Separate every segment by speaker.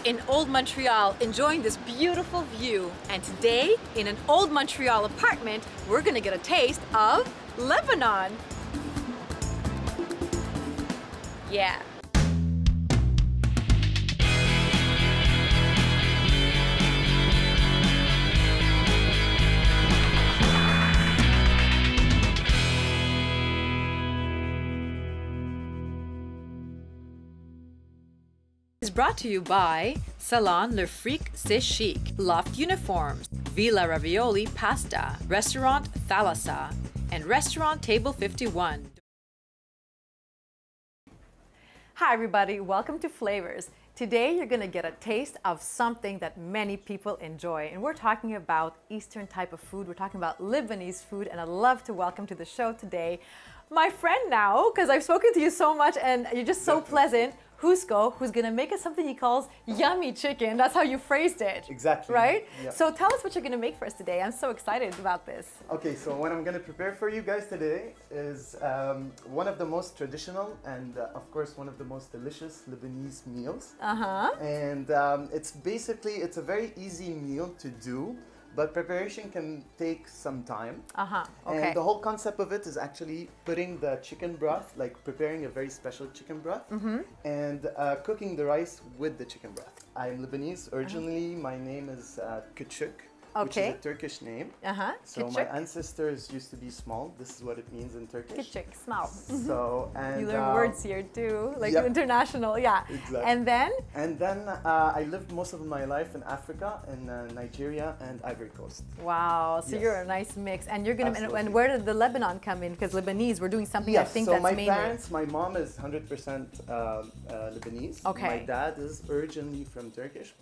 Speaker 1: in Old Montreal enjoying this beautiful view, and today in an Old Montreal apartment we're gonna get a taste of Lebanon. Yeah. Is brought to you by Salon Le Fric C'est Chic, Loft Uniforms, Villa Ravioli Pasta, Restaurant Thalassa, and Restaurant Table 51. Hi everybody, welcome to Flavors. Today you're gonna get a taste of something that many people enjoy, and we're talking about Eastern type of food. We're talking about Lebanese food, and I'd love to welcome to the show today my friend now, because I've spoken to you so much and you're just so pleasant, Husko, who's gonna make us something he calls yummy chicken. That's how you phrased it.
Speaker 2: Exactly.
Speaker 1: Right?
Speaker 2: Yeah.
Speaker 1: So tell us what you're gonna make for us today. I'm so excited about this.
Speaker 2: Okay, so what I'm gonna prepare for you guys today is one of the most traditional and of course one of the most delicious Lebanese meals. And it's a very easy meal to do, but preparation can take some time.
Speaker 1: Okay.
Speaker 2: And the whole concept of it is actually putting the chicken broth, like preparing a very special chicken broth, and cooking the rice with the chicken broth. I'm Lebanese. Originally, my name is Küçük, which is a Turkish name. So
Speaker 1: Küçük.
Speaker 2: my ancestors used to be small. This is what it means in Turkish.
Speaker 1: Küçük, small.
Speaker 2: So, and
Speaker 1: you learn words here too, like
Speaker 2: yep.
Speaker 1: international, yeah.
Speaker 2: Exactly.
Speaker 1: And then?
Speaker 2: And then I lived most of my life in Africa, in Nigeria and Ivory Coast.
Speaker 1: Wow, so
Speaker 2: Yes.
Speaker 1: you're a nice mix. And you're gonna,
Speaker 2: Absolutely.
Speaker 1: and where did the Lebanon come in? Because Lebanese, we're doing something I think
Speaker 2: so
Speaker 1: that's
Speaker 2: my
Speaker 1: mainly.
Speaker 2: parents, my mom is 100% Lebanese.
Speaker 1: Okay.
Speaker 2: My dad is originally from Turkish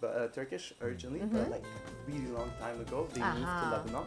Speaker 2: originally, but like a really long time ago, they moved to Lebanon.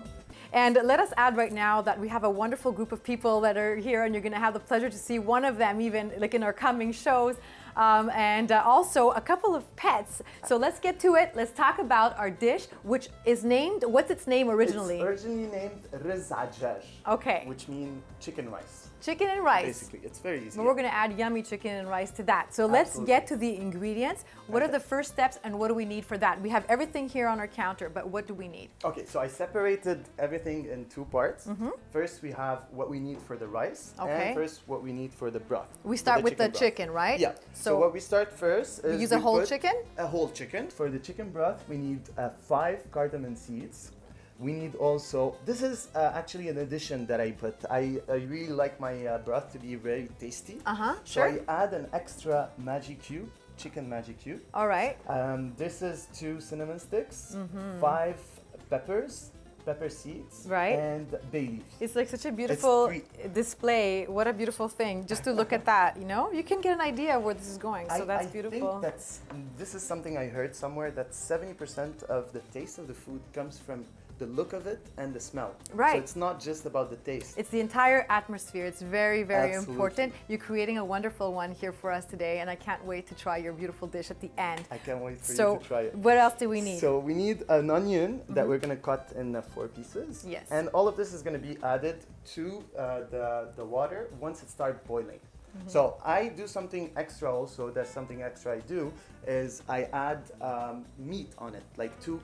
Speaker 1: And let us add right now that we have a wonderful group of people that are here, and you're going to have the pleasure to see one of them even like in our coming shows, and also a couple of pets. So let's get to it. Let's talk about our dish, which is named, what's its name originally?
Speaker 2: It's originally named Riz Ajaj,
Speaker 1: Okay.
Speaker 2: which means chicken rice.
Speaker 1: Chicken and rice.
Speaker 2: Basically, it's very easy.
Speaker 1: But we're going to add yummy chicken and rice to that. So let's get to the ingredients. What are the first steps and what do we need for that? We have everything here on our counter, but what do we need?
Speaker 2: Okay, so I separated everything in two parts. First, we have what we need for the rice, and first what we need for the broth.
Speaker 1: We start with the chicken, right?
Speaker 2: Yeah. So what we start first is
Speaker 1: use a whole chicken?
Speaker 2: A whole chicken. For the chicken broth, we need 5 cardamom seeds. We need also, this is actually an addition that I put. I really like my broth to be very tasty. So I add an extra magic cube, chicken magic cube.
Speaker 1: All right.
Speaker 2: This is 2 cinnamon sticks, 5 peppers, pepper seeds, and bay leaves.
Speaker 1: It's like such a beautiful display. What a beautiful thing, just to look at that, you know? You can get an idea of where this is going, so that's beautiful.
Speaker 2: I think this is something I heard somewhere, that 70% of the taste of the food comes from the look of it and the smell.
Speaker 1: Right.
Speaker 2: So it's not just about the taste.
Speaker 1: It's the entire atmosphere. It's very, very
Speaker 2: Absolutely.
Speaker 1: important. You're creating a wonderful one here for us today, and I can't wait to try your beautiful dish at the end.
Speaker 2: I can't wait for you to try it.
Speaker 1: What else do we need?
Speaker 2: So we need an onion that we're going to cut in 4 pieces.
Speaker 1: Yes.
Speaker 2: And all of this is going to be added to the water once it starts boiling. So I do something extra also. That's something extra I do is I add meat on it, like 2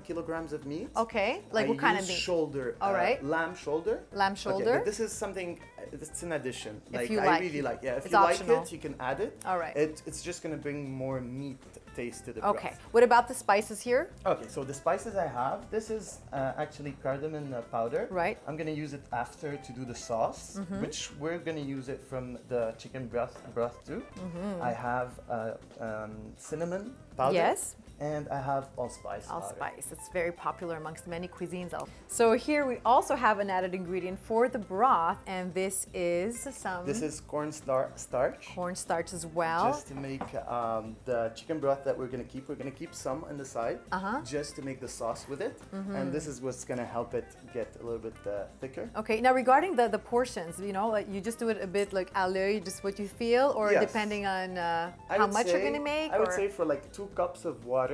Speaker 2: kilograms of meat.
Speaker 1: Okay, like what kind of meat?
Speaker 2: Shoulder.
Speaker 1: All right.
Speaker 2: Lamb shoulder.
Speaker 1: Lamb shoulder.
Speaker 2: Okay, but this is something, it's an addition.
Speaker 1: If you
Speaker 2: I
Speaker 1: like.
Speaker 2: really like. Yeah, if
Speaker 1: It's
Speaker 2: you
Speaker 1: optional.
Speaker 2: like it, you can add it.
Speaker 1: All right.
Speaker 2: It's just going to bring more meat taste to the broth.
Speaker 1: Okay, what about the spices here?
Speaker 2: Okay, so the spices I have, this is actually cardamom powder.
Speaker 1: Right.
Speaker 2: I'm going to use it after to do the sauce, which we're going to use it from the chicken broth too. I have cinnamon powder.
Speaker 1: Yes.
Speaker 2: And I have allspice powder.
Speaker 1: Allspice. It's very popular amongst many cuisines. So here we also have an added ingredient for the broth, and this is some...
Speaker 2: This is cornstarch.
Speaker 1: Cornstarch as well.
Speaker 2: Just to make the chicken broth that we're going to keep some on the side, just to make the sauce with it. And this is what's going to help it get a little bit thicker.
Speaker 1: Okay, now regarding the portions, you know, like you just do it a bit like à l'œil, just what you feel, or depending on how much you're going to make?
Speaker 2: I would say for like 2 cups of water,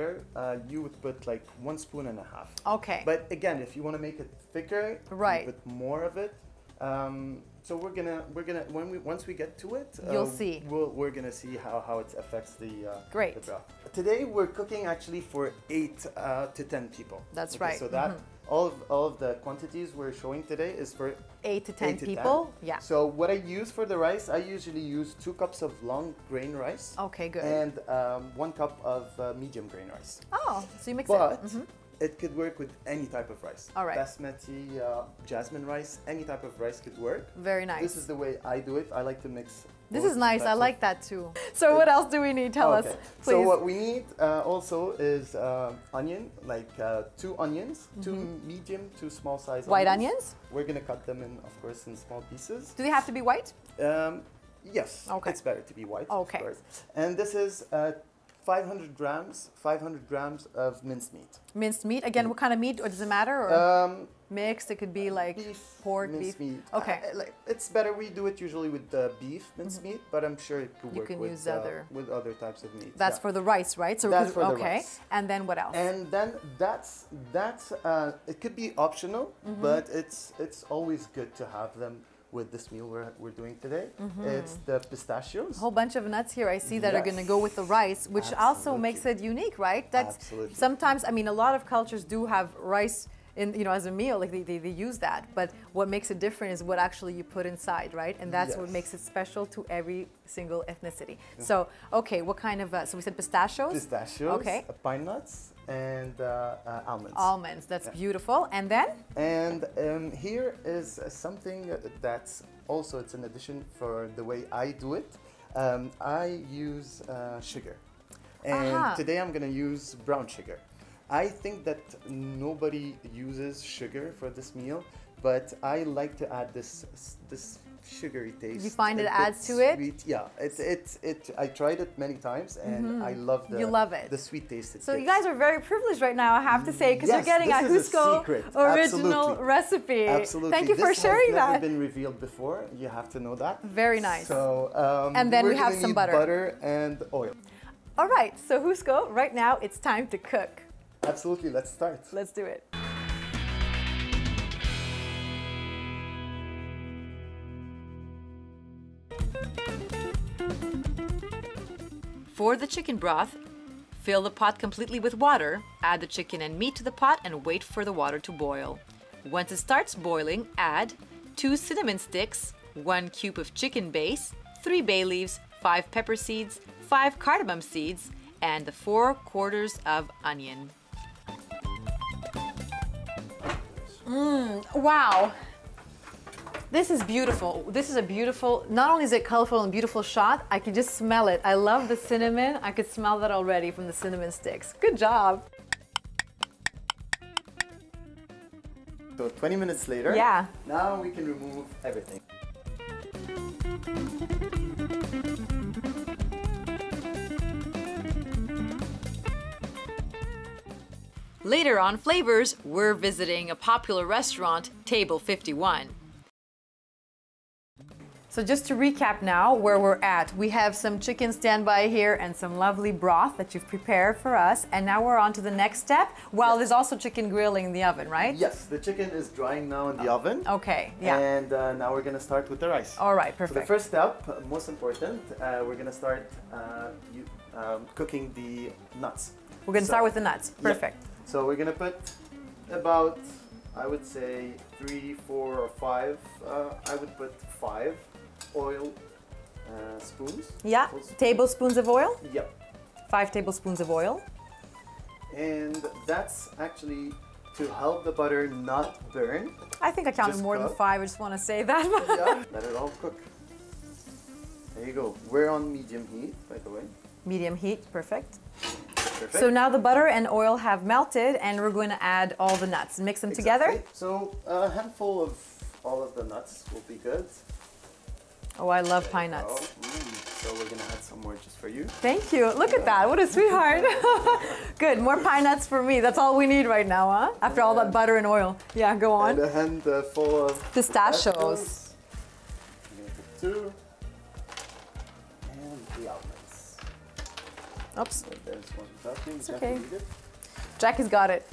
Speaker 2: you would put like 1.5 spoons.
Speaker 1: Okay.
Speaker 2: But again, if you want to make it thicker, you put more of it. So once we get to it,
Speaker 1: You'll see.
Speaker 2: We're gonna see how it affects the
Speaker 1: Great.
Speaker 2: the broth. Today we're cooking actually for 8 to 10 people.
Speaker 1: That's
Speaker 2: Okay,
Speaker 1: right.
Speaker 2: So that all of the quantities we're showing today is for
Speaker 1: 8 to 10
Speaker 2: 8 to 10.
Speaker 1: people. Yeah.
Speaker 2: So what I use for the rice, I usually use 2 cups of long grain rice.
Speaker 1: Okay, good.
Speaker 2: And 1 cup of medium grain rice.
Speaker 1: Oh, so you mix
Speaker 2: But
Speaker 1: it.
Speaker 2: it could work with any type of rice.
Speaker 1: All right.
Speaker 2: Basmati, jasmine rice, any type of rice could work.
Speaker 1: Very nice.
Speaker 2: This is the way I do it. I like to mix.
Speaker 1: This
Speaker 2: both
Speaker 1: is nice. I
Speaker 2: types of-
Speaker 1: like that too. So what else do we need? Tell us,
Speaker 2: Okay.
Speaker 1: please.
Speaker 2: So what we need also is onion, like 2 onions, 2 medium, 2 small size
Speaker 1: White onions?
Speaker 2: We're gonna cut them in, of course, in small pieces.
Speaker 1: Do they have to be white?
Speaker 2: Yes.
Speaker 1: Okay.
Speaker 2: It's better to be white.
Speaker 1: Okay.
Speaker 2: Of course. And this is 500 grams of minced meat.
Speaker 1: Minced meat. Again, what kind of meat? Or does it matter? Or mixed? It could be like
Speaker 2: Beef,
Speaker 1: pork,
Speaker 2: minced
Speaker 1: beef.
Speaker 2: meat.
Speaker 1: Okay.
Speaker 2: It's better. We do it usually with beef minced meat, but I'm sure it could
Speaker 1: You
Speaker 2: work
Speaker 1: can
Speaker 2: with
Speaker 1: use other-
Speaker 2: with other types of meat.
Speaker 1: That's
Speaker 2: yeah.
Speaker 1: for the rice, right? So
Speaker 2: That's for the
Speaker 1: okay.
Speaker 2: rice.
Speaker 1: And then what else?
Speaker 2: And then that's it could be optional, but it's always good to have them with this meal we're doing today. It's the pistachios.
Speaker 1: A whole bunch of nuts here I see that are going to
Speaker 2: Yes.
Speaker 1: go with the rice, which also
Speaker 2: Absolutely.
Speaker 1: makes it unique, right? That's
Speaker 2: Absolutely.
Speaker 1: sometimes, I mean, a lot of cultures do have rice in, you know, as a meal, like they use that. But what makes it different is what actually you put inside, right? And that's what
Speaker 2: Yes.
Speaker 1: makes it special to every single ethnicity. So, okay, what kind of, so we said pistachios?
Speaker 2: Pistachios,
Speaker 1: Okay.
Speaker 2: pine nuts, and almonds.
Speaker 1: Almonds, that's beautiful. And then?
Speaker 2: And here is something that's also, it's an addition for the way I do it. I use sugar. And today I'm gonna use brown sugar. I think that nobody uses sugar for this meal, but I like to add this sugary taste.
Speaker 1: You find it
Speaker 2: a bit
Speaker 1: adds to it?
Speaker 2: sweet. Yeah, I tried it many times, and I love
Speaker 1: You love it.
Speaker 2: the sweet taste. It
Speaker 1: So you
Speaker 2: gives.
Speaker 1: guys are very privileged right now, I have to say, because
Speaker 2: Yes,
Speaker 1: you're getting a
Speaker 2: this is a
Speaker 1: Jusco
Speaker 2: secret.
Speaker 1: original
Speaker 2: Absolutely.
Speaker 1: recipe.
Speaker 2: Absolutely.
Speaker 1: Thank you for
Speaker 2: This
Speaker 1: sharing
Speaker 2: has never
Speaker 1: that.
Speaker 2: been revealed before. You have to know that.
Speaker 1: Very nice.
Speaker 2: So,
Speaker 1: And then
Speaker 2: we're
Speaker 1: we have
Speaker 2: gonna
Speaker 1: some
Speaker 2: need
Speaker 1: butter.
Speaker 2: butter and oil.
Speaker 1: All right, so Jusco, right now it's time to cook.
Speaker 2: Absolutely. Let's start.
Speaker 1: Let's do it. For the chicken broth, fill the pot completely with water, add the chicken and meat to the pot and wait for the water to boil. Once it starts boiling, add 2 cinnamon sticks, 1 cube of chicken base, 3 bay leaves, 5 pepper seeds, 5 cardamom seeds, and the 4/4 of onion. Wow. This is beautiful. This is a beautiful, not only is it colorful and beautiful shot, I can just smell it. I love the cinnamon. I could smell that already from the cinnamon sticks. Good job.
Speaker 2: So 20 minutes later.
Speaker 1: Yeah.
Speaker 2: Now we can remove everything.
Speaker 1: Later on Flavors, we're visiting a popular restaurant, Table 51. So just to recap now where we're at, we have some chicken standby here and some lovely broth that you've prepared for us. And now we're on to the next step. Well, there's also chicken grilling in the oven, right?
Speaker 2: Yes, the chicken is drying now in the oven.
Speaker 1: Okay, yeah.
Speaker 2: And now we're gonna start with the rice.
Speaker 1: All right,
Speaker 2: So the
Speaker 1: perfect.
Speaker 2: first step, most important, we're gonna start cooking the nuts.
Speaker 1: We're going to start with the nuts.
Speaker 2: Yeah.
Speaker 1: Perfect.
Speaker 2: So we're gonna put about, I would say 3, 4, or 5. I would put 5 oil spoons.
Speaker 1: Yeah, tablespoons of oil.
Speaker 2: Yep.
Speaker 1: 5 tablespoons of oil.
Speaker 2: And that's actually to help the butter not burn.
Speaker 1: I think I counted
Speaker 2: Just
Speaker 1: more than
Speaker 2: cook.
Speaker 1: 5. I just want to say that.
Speaker 2: Yeah. Let it all cook. There you go. We're on medium heat, by the way.
Speaker 1: Medium heat, perfect.
Speaker 2: Perfect.
Speaker 1: So now the butter and oil have melted and we're going to add all the nuts and mix them together.
Speaker 2: Exactly. So a handful of all of the nuts will be good.
Speaker 1: Oh, I love pine
Speaker 2: Oh,
Speaker 1: nuts.
Speaker 2: So we're gonna add some more just for you.
Speaker 1: Thank you. Look at that. What a sweetheart. Good. More pine nuts for me. That's all we need right now, huh? After all that butter and oil. Yeah, go on.
Speaker 2: And a handful of
Speaker 1: Pistachios.
Speaker 2: I'm gonna put 2. And the almonds.
Speaker 1: Oops.
Speaker 2: So there's one topping.
Speaker 1: It's
Speaker 2: Jackie,
Speaker 1: okay.
Speaker 2: need it?
Speaker 1: Jackie's got it.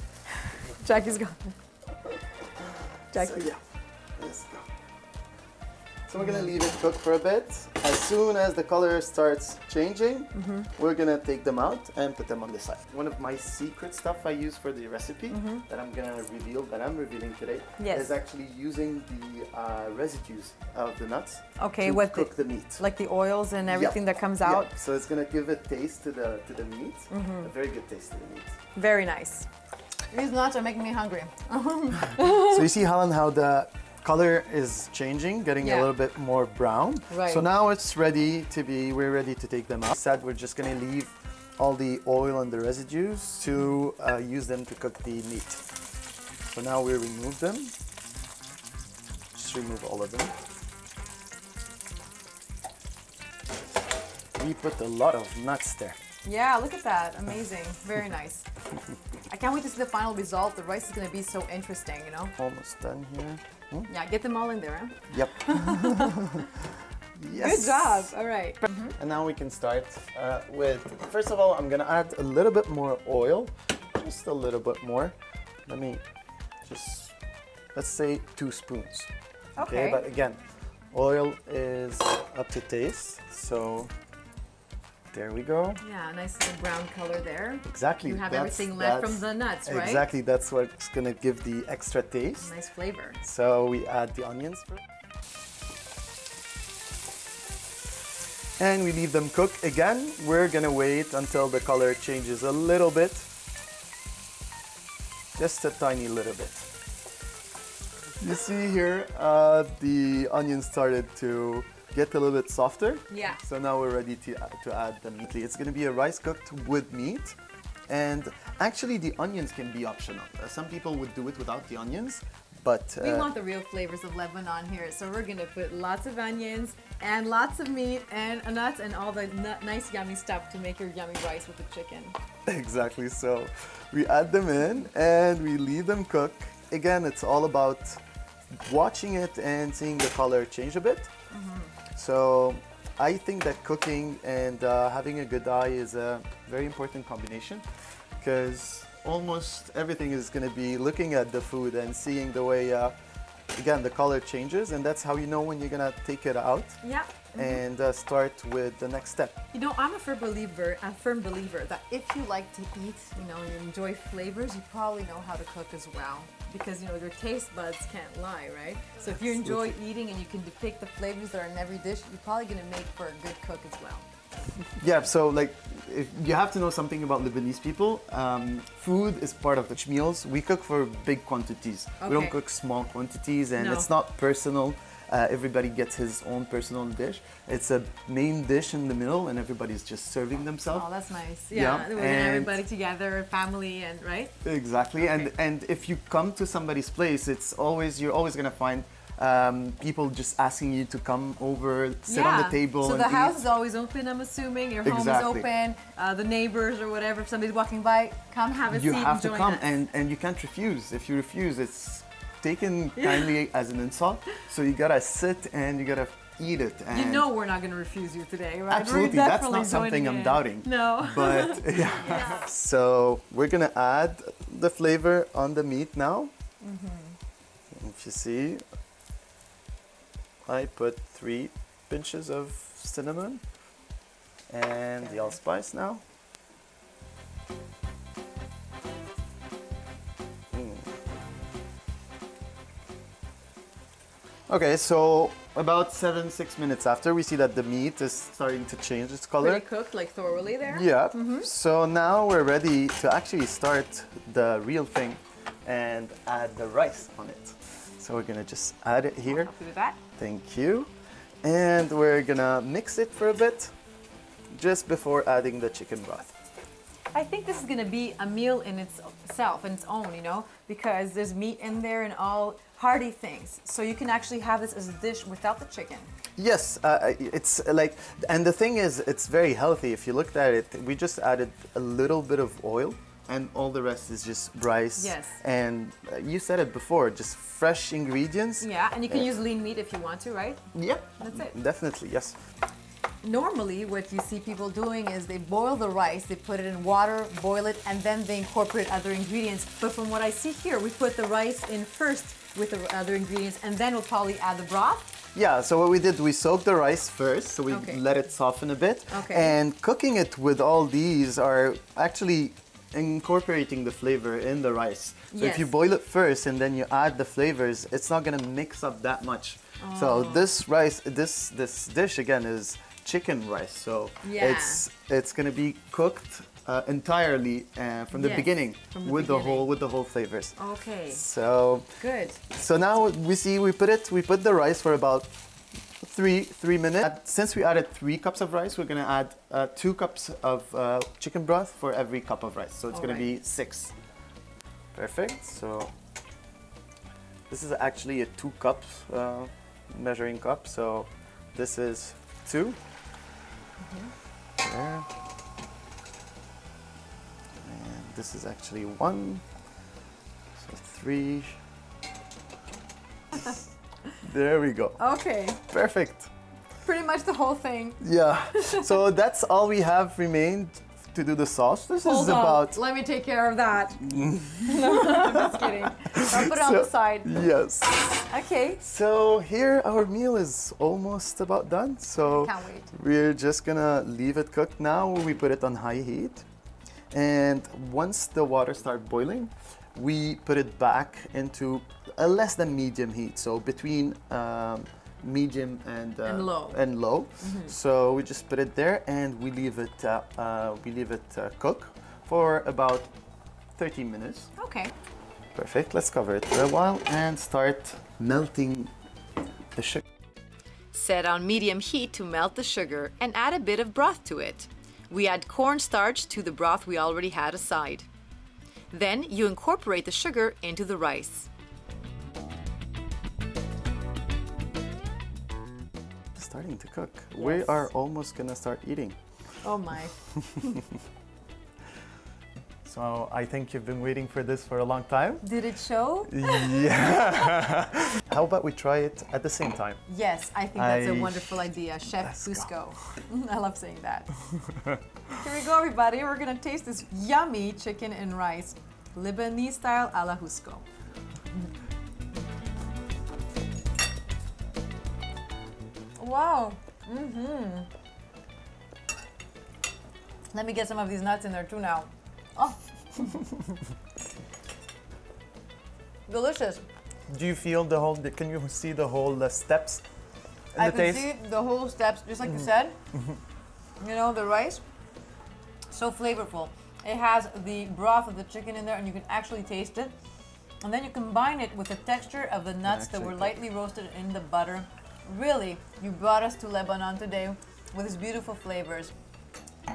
Speaker 1: Jackie's got it. Jackie.
Speaker 2: So yeah, let's go. So we're gonna leave it cook for a bit. As soon as the color starts changing, we're gonna take them out and put them on the side. One of my secret stuff I use for the recipe that I'm revealing today is actually using the residues of the nuts to cook the meat.
Speaker 1: Like the oils and everything that comes out?
Speaker 2: Yeah. So it's gonna give a taste to the meat, a very good taste to the meat.
Speaker 1: Very nice. These nuts are making me hungry.
Speaker 2: So you see, Helen, how the color is changing, getting a little bit more brown.
Speaker 1: Right.
Speaker 2: So now it's ready to we're ready to take them out. We're just gonna leave all the oil and the residues to use them to cook the meat. So now we remove them. Just remove all of them. We put a lot of nuts there.
Speaker 1: Yeah, look at that. Amazing. Very nice. I can't wait to see the final result. The rice is going to be so interesting, you know?
Speaker 2: Almost done here.
Speaker 1: Yeah, get them all in there, huh?
Speaker 2: Yep. Yes.
Speaker 1: Good job. All right.
Speaker 2: And now we can start with, first of all, I'm going to add a little bit more oil. Just a little bit more. Let me just, let's say 2 spoons.
Speaker 1: Okay.
Speaker 2: But again, oil is up to taste. So there we go.
Speaker 1: Yeah, nice little brown color there.
Speaker 2: Exactly.
Speaker 1: You have everything left from the nuts, right?
Speaker 2: Exactly. That's what's going to give the extra taste.
Speaker 1: Nice flavor.
Speaker 2: So we add the onions first. And we leave them cook. Again, we're going to wait until the color changes a little bit. Just a tiny little bit. You see here, the onions started to get a little bit softer.
Speaker 1: Yeah.
Speaker 2: So now we're ready to add the meat. It's going to be a rice cooked with meat. And actually the onions can be optional. Some people would do it without the onions, but...
Speaker 1: we want the real flavors of Lebanon here. So we're going to put lots of onions and lots of meat and nuts and all the nice yummy stuff to make your yummy rice with the chicken.
Speaker 2: Exactly. So we add them in and we leave them cook. Again, it's all about watching it and seeing the color change a bit. So I think that cooking and having a good eye is a very important combination, because almost everything is going to be looking at the food and seeing the way, again, the color changes, and that's how you know when you're going to take it out.
Speaker 1: Yeah.
Speaker 2: And start with the next step.
Speaker 1: You know, I'm a firm believer that if you like to eat, you know, and you enjoy flavors, you probably know how to cook as well. Because, you know, your taste buds can't lie, right? So if you enjoy eating and you can depict the flavors that are in every dish, you're probably going to make for a good cook as well.
Speaker 2: Yeah, so like, if you have to know something about Lebanese people. Food is part of the meals. We cook for big quantities. Okay. We don't cook small quantities, and it's not personal. Everybody gets his own personal dish. It's a main dish in the middle, and everybody's just serving themselves.
Speaker 1: Oh, that's nice. Yeah, we're getting everybody together, family, and right?
Speaker 2: Exactly. Okay. And if you come to somebody's place, you're always gonna find people just asking you to come over, sit on the table.
Speaker 1: So the house is always open, I'm assuming. Your home is open. The neighbors or whatever, if somebody's walking by, come have a seat and join us. You have to come,
Speaker 2: and you can't refuse. If you refuse, it's taken kindly as an insult. So you gotta sit and you gotta eat it. And
Speaker 1: you know we're not gonna refuse you today, right?
Speaker 2: Absolutely, that's not something I'm doubting.
Speaker 1: No.
Speaker 2: But yeah. So we're gonna add the flavor on the meat now. If you see, I put 3 pinches of cinnamon and the allspice now. Okay, so about 6 minutes after, we see that the meat is starting to change its color.
Speaker 1: Pretty cooked, like thoroughly there?
Speaker 2: Yeah. So now we're ready to actually start the real thing and add the rice on it. So we're gonna just add it here.
Speaker 1: I'll help you with that.
Speaker 2: Thank you. And we're gonna mix it for a bit just before adding the chicken broth.
Speaker 1: I think this is going to be a meal in itself, in its own, you know, because there's meat in there and all hearty things. So you can actually have this as a dish without the chicken.
Speaker 2: Yes, it's like, and the thing is, it's very healthy. If you looked at it, we just added a little bit of oil, and all the rest is just rice.
Speaker 1: Yes.
Speaker 2: And you said it before, just fresh ingredients.
Speaker 1: Yeah, and you can use lean meat if you want to, right?
Speaker 2: Yep.
Speaker 1: That's it.
Speaker 2: Definitely, yes.
Speaker 1: Normally, what you see people doing is they boil the rice, they put it in water, boil it, and then they incorporate other ingredients. But from what I see here, we put the rice in first with the other ingredients, and then we'll probably add the broth.
Speaker 2: Yeah, so what we did, we soaked the rice first, so we let it soften a bit.
Speaker 1: Okay.
Speaker 2: And cooking it with all these are actually incorporating the flavor in the rice. So if you boil it first and then you add the flavors, it's not gonna mix up that much. So this rice, this dish again is chicken rice. So it's gonna be cooked entirely from the beginning with the whole flavors.
Speaker 1: Okay.
Speaker 2: So
Speaker 1: good.
Speaker 2: So now we put the rice for about three minutes. Since we added 3 cups of rice, we're gonna add 2 cups of chicken broth for every cup of rice. So it's gonna be 6. Perfect. So this is actually a 2 cups measuring cup. So this is 2. There. And this is actually 1. So 3. There we go.
Speaker 1: Okay.
Speaker 2: Perfect.
Speaker 1: Pretty much the whole thing.
Speaker 2: Yeah. So that's all we have remained to do the sauce. This is about...
Speaker 1: Let me take care of that. No, I'm just kidding. I'll put it on the side.
Speaker 2: Yes.
Speaker 1: Okay.
Speaker 2: So here our meal is almost about done. So
Speaker 1: can't wait.
Speaker 2: We're just gonna leave it cooked now. We put it on high heat. And once the water starts boiling, we put it back into a less than medium heat. So between medium and low. So we just put it there and we leave it cook for about 30 minutes.
Speaker 1: Okay.
Speaker 2: Perfect. Let's cover it for a while and start melting the sugar.
Speaker 1: Set on medium heat to melt the sugar and add a bit of broth to it. We add cornstarch to the broth we already had aside. Then you incorporate the sugar into the rice.
Speaker 2: Starting to cook. Yes. We are almost gonna start eating.
Speaker 1: Oh my.
Speaker 2: So I think you've been waiting for this for a long time.
Speaker 1: Did it show?
Speaker 2: Yeah. How about we try it at the same time?
Speaker 1: Yes, I think that's a wonderful idea. Chef Fusco. I love saying that. Here we go, everybody. We're gonna taste this yummy chicken and rice, Lebanese style a la Fusco. Wow. Let me get some of these nuts in there too now. Oh. Delicious.
Speaker 2: Do you feel the whole, can you see the whole steps in the taste?
Speaker 1: I can see the whole steps, just like you said. You know, the rice, so flavorful. It has the broth of the chicken in there and you can actually taste it. And then you combine it with the texture of the nuts that were lightly roasted in the butter. Really, you brought us to Lebanon today with its beautiful flavors.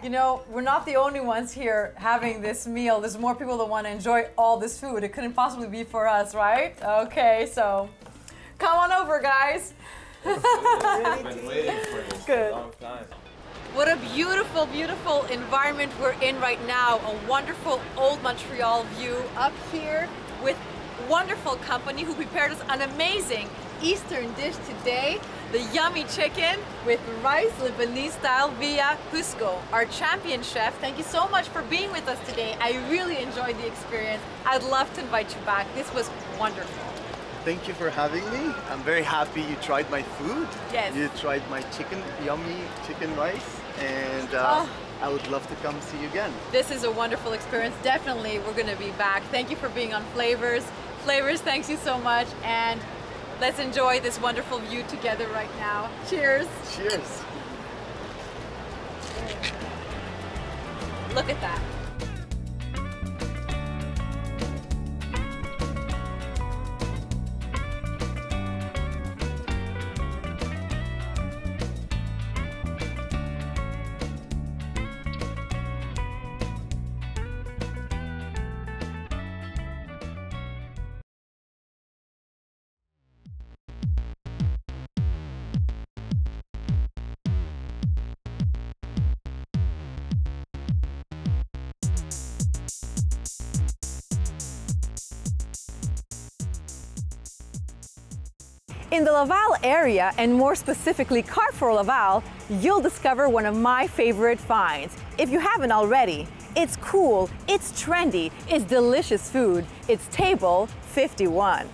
Speaker 1: You know, we're not the only ones here having this meal. There's more people that want to enjoy all this food. It couldn't possibly be for us, right? Okay, so come on over, guys.
Speaker 3: We've been waiting for this for a long time.
Speaker 1: What a beautiful, beautiful environment we're in right now. A wonderful old Montreal view up here with wonderful company who prepared us an amazing Eastern dish today. The yummy chicken with rice, Lebanese style, via Fusco, our champion chef. Thank you so much for being with us today. I really enjoyed the experience. I'd love to invite you back. This was wonderful.
Speaker 2: Thank you for having me. I'm very happy you tried my food.
Speaker 1: Yes.
Speaker 2: You tried my yummy chicken rice, and I would love to come see you again.
Speaker 1: This is a wonderful experience. Definitely, we're going to be back. Thank you for being on Flavors. Flavors, thanks you so much. And let's enjoy this wonderful view together right now. Cheers.
Speaker 2: Cheers.
Speaker 1: Look at that. In the Laval area, and more specifically Carrefour Laval, you'll discover one of my favorite finds. If you haven't already, it's cool, it's trendy, it's delicious food. It's Table 51.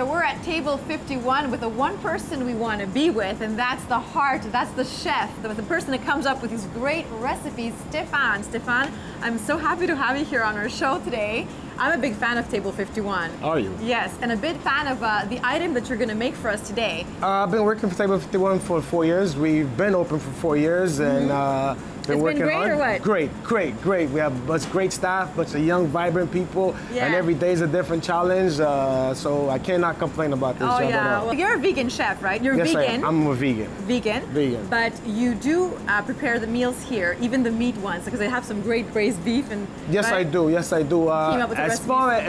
Speaker 1: So we're at table 51 with the one person we want to be with, and that's the heart, that's the chef, the person that comes up with these great recipes, Stefan. Stefan, I'm so happy to have you here on our show today. I'm a big fan of table 51.
Speaker 4: Are you?
Speaker 1: Yes, and a big fan of the item that you're going to make for us today.
Speaker 4: I've been working for table 51 for 4 years. We've been open for 4 years, and been
Speaker 1: It's
Speaker 4: working
Speaker 1: been great
Speaker 4: hard.
Speaker 1: or what?
Speaker 4: Great. We have a great staff, bunch of young, vibrant people,
Speaker 1: Yeah.
Speaker 4: and every day is a different challenge. So I cannot complain about this
Speaker 1: Oh
Speaker 4: job at
Speaker 1: yeah,
Speaker 4: all.
Speaker 1: well, you're a vegan chef, right? You're
Speaker 4: Yes,
Speaker 1: vegan.
Speaker 4: I'm a vegan.
Speaker 1: Vegan.
Speaker 4: Vegan.
Speaker 1: But you do prepare the meals here, even the meat ones, because they have some great braised beef and.
Speaker 4: Yes,
Speaker 1: right?
Speaker 4: I do. Yes, I do.
Speaker 1: Came up with the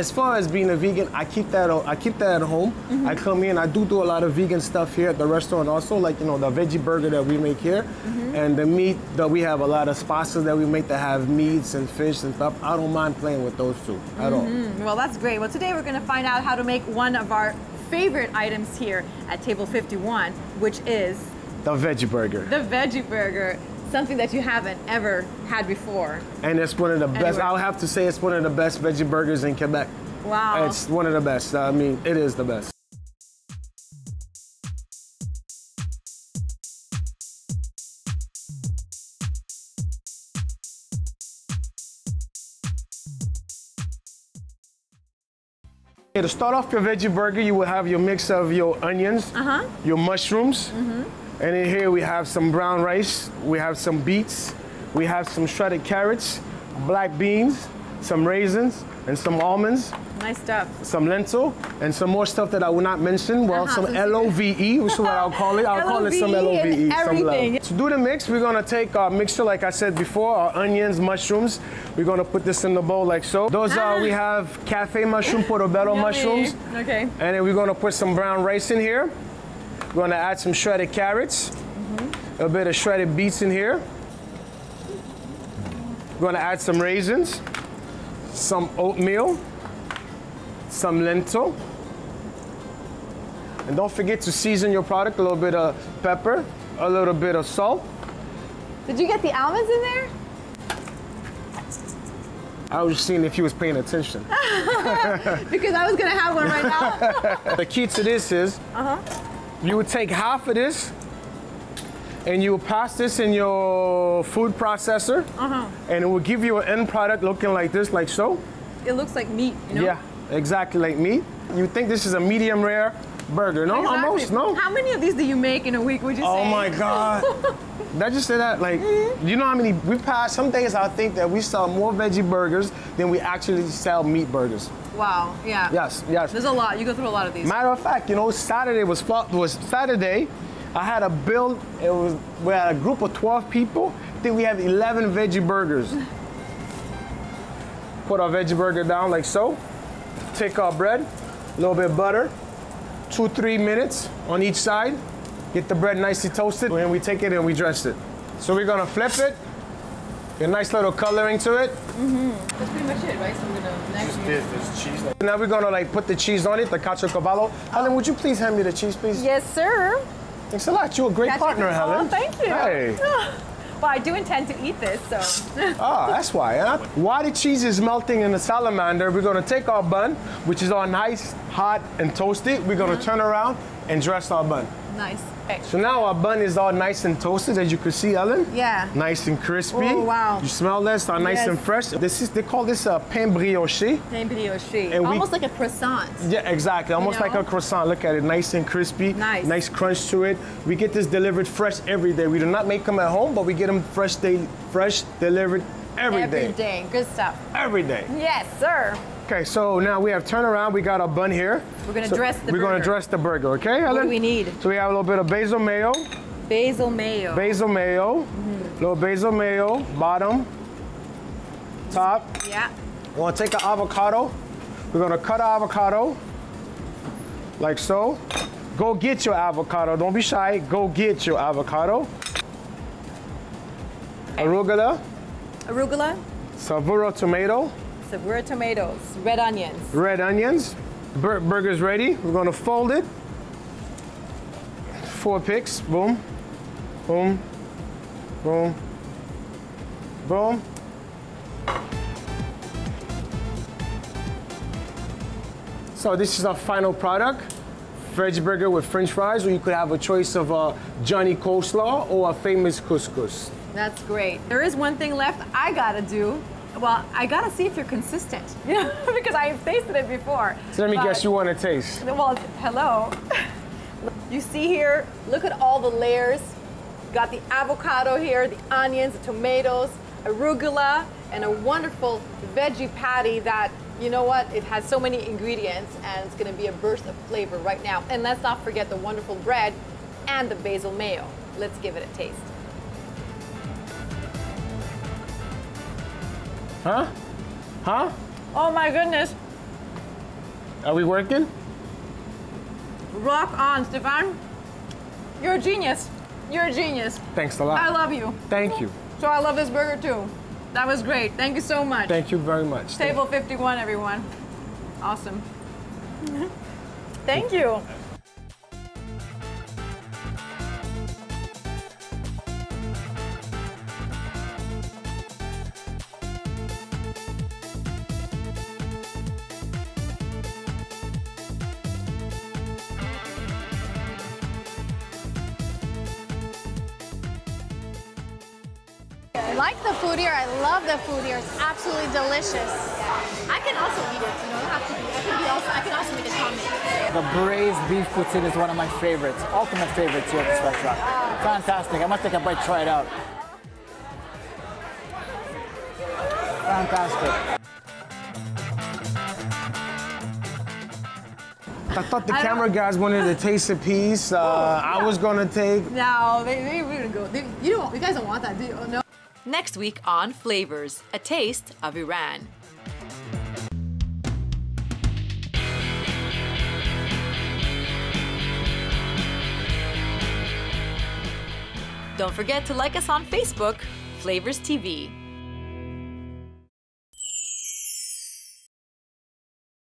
Speaker 4: As far as being a vegan, I keep that at home.
Speaker 1: Mm-hmm.
Speaker 4: I come in. I do a lot of vegan stuff here at the restaurant. Also, like the veggie burger that we make here,
Speaker 1: Mm-hmm.
Speaker 4: and the meat that we have a lot of spices that we make that have meats and fish and stuff. I don't mind playing with those two at all.
Speaker 1: Well, that's great. Well, today we're going to find out how to make one of our favorite items here at table 51, which is
Speaker 4: The veggie burger,
Speaker 1: the veggie burger. Something that you haven't ever had before.
Speaker 4: and it's one of the best.
Speaker 1: Anywhere.
Speaker 4: I'll have to say it's one of the best veggie burgers in Quebec.
Speaker 1: Wow.
Speaker 4: It's one of the best. I mean, it is the best. Okay, to start off your veggie burger, you will have your mix of your onions, your mushrooms, and in here we have some brown rice, we have some beets, we have some shredded carrots, black beans, some raisins, and some almonds,
Speaker 1: Nice stuff.
Speaker 4: some lentil, and some more stuff that I will not mention. Well, some
Speaker 1: so-
Speaker 4: LOVE, which is what I'll call it. I'll call it some
Speaker 1: LOVE
Speaker 4: LOVE.
Speaker 1: and
Speaker 4: Some
Speaker 1: everything.
Speaker 4: love. To do the mix, we're gonna take our mixture, like I said before, our onions, mushrooms. We're gonna put this in the bowl like so. Those are, we have cafe mushroom, portobello
Speaker 1: Yummy.
Speaker 4: mushrooms.
Speaker 1: Okay.
Speaker 4: And then we're gonna put some brown rice in here. We're gonna add some shredded carrots, a bit of shredded beets in here. We're gonna add some raisins, some oatmeal, some lentil. And don't forget to season your product, a little bit of pepper, a little bit of salt.
Speaker 1: Did you get the almonds in there?
Speaker 4: I was just seeing if you was paying attention.
Speaker 1: Because I was going to have one right now.
Speaker 4: The key to this is, you would take half of this, and you will pass this in your food processor, and it will give you an end product looking like this, like so.
Speaker 1: It looks like meat, you know?
Speaker 4: Yeah, exactly like meat. You think this is a medium rare burger? No,
Speaker 1: Exactly.
Speaker 4: almost, no.
Speaker 1: How many of these do you make in a week, would you say?
Speaker 4: Oh my God. Did I just say that? Like, you know how many, we pass, some days I think that we sell more veggie burgers than we actually sell meat burgers.
Speaker 1: Wow, yeah.
Speaker 4: Yes, yes.
Speaker 1: There's a lot. You go through a lot of these.
Speaker 4: Matter of fact, Saturday was Saturday. I had a build, we had a group of 12 people. I think we have 11 veggie burgers. Put our veggie burger down like so. Take our bread, a little bit of butter, 2-3 minutes on each side. Get the bread nicely toasted, and we take it and we dress it. So we're gonna flip it, get a nice little coloring to it.
Speaker 1: That's pretty much it, right? So I'm gonna next.
Speaker 3: There's cheese.
Speaker 4: Now we're gonna put the cheese on it, the caciocavallo. Helen, would you please hand me the cheese, please?
Speaker 1: Yes, sir.
Speaker 4: Thanks a lot. You're a great partner, Helen.
Speaker 1: Oh, thank you.
Speaker 4: Hey.
Speaker 1: Well, I do intend to eat this, so.
Speaker 4: Ah, that's why. Huh? While the cheese is melting in the salamander, we're gonna take our bun, which is all nice, hot, and toasted. We're gonna turn around and dress our bun.
Speaker 1: Nice. Okay.
Speaker 4: So now our bun is all nice and toasted, as you can see, Ellen.
Speaker 1: Yeah.
Speaker 4: Nice and crispy.
Speaker 1: Oh, wow.
Speaker 4: You smell this? All nice
Speaker 1: Yes.
Speaker 4: and fresh. They call this a pain brioche.
Speaker 1: Pain brioche.
Speaker 4: And we-
Speaker 1: Almost like a croissant.
Speaker 4: Yeah, exactly. Almost
Speaker 1: know?
Speaker 4: like a croissant. Look at it, nice and crispy.
Speaker 1: Nice.
Speaker 4: Nice crunch to it. We get this delivered fresh every day. We do not make them at home, but we get them fresh delivered every day.
Speaker 1: Every day. Good stuff.
Speaker 4: Every day.
Speaker 1: Yes, sir.
Speaker 4: Okay, so now we have turnaround. We got our bun here.
Speaker 1: We're gonna
Speaker 4: So
Speaker 1: dress the
Speaker 4: We're gonna
Speaker 1: burger.
Speaker 4: dress the burger, okay, Helen?
Speaker 1: do we need?
Speaker 4: So we have a little bit of basil mayo,
Speaker 1: Basil mayo.
Speaker 4: little basil mayo, bottom, top.
Speaker 1: Yeah.
Speaker 4: We're gonna take an avocado. We're gonna cut an avocado, like so. Go get your avocado. Don't be shy. Go get your avocado. Arugula,
Speaker 1: Arugula.
Speaker 4: Savura tomato,
Speaker 1: Savura tomatoes. Red onions.
Speaker 4: red onions. Burger's ready. We're gonna fold it. 4 picks. Boom, boom, boom, boom. So this is our final product. veggie burger with French fries, or you could have a choice of a Johnny Coleslaw or a famous couscous.
Speaker 1: That's great. There is one thing left I gotta do. Well, I gotta see if you're consistent, you know, because I've tasted it before.
Speaker 4: So let me guess, you want to taste.
Speaker 1: Well, hello. You see here, look at all the layers. Got the avocado here, the onions, the tomatoes, arugula, and a wonderful veggie patty that, you know what, it has so many ingredients and it's gonna be a burst of flavor right now. And let's not forget the wonderful bread and the basil mayo. Let's give it a taste.
Speaker 4: Huh? Huh?
Speaker 1: Oh my goodness.
Speaker 4: Are we working?
Speaker 1: Rock on, Stefan. You're a genius. You're a genius.
Speaker 4: Thanks a lot.
Speaker 1: I love you.
Speaker 4: Thank you.
Speaker 1: So I love this burger too. That was great. Thank you so much.
Speaker 4: Thank you very much.
Speaker 1: Table 51, everyone. Awesome. Thank you.
Speaker 5: I like the food here. I love the food here. It's absolutely delicious.
Speaker 6: I can also eat it. You don't have to be. I can also make a comment.
Speaker 7: The braised beef poutine is one of my favorites, ultimate favorites here at this restaurant. Fantastic. I must take a bite, try it out. Fantastic.
Speaker 4: I thought the camera guys wanted to taste a piece. I was gonna take.
Speaker 1: No, they really go. You guys don't want that, do you? Oh, no.
Speaker 8: Next week on Flavors, a taste of Iran. Don't forget to like us on Facebook, Flavors TV.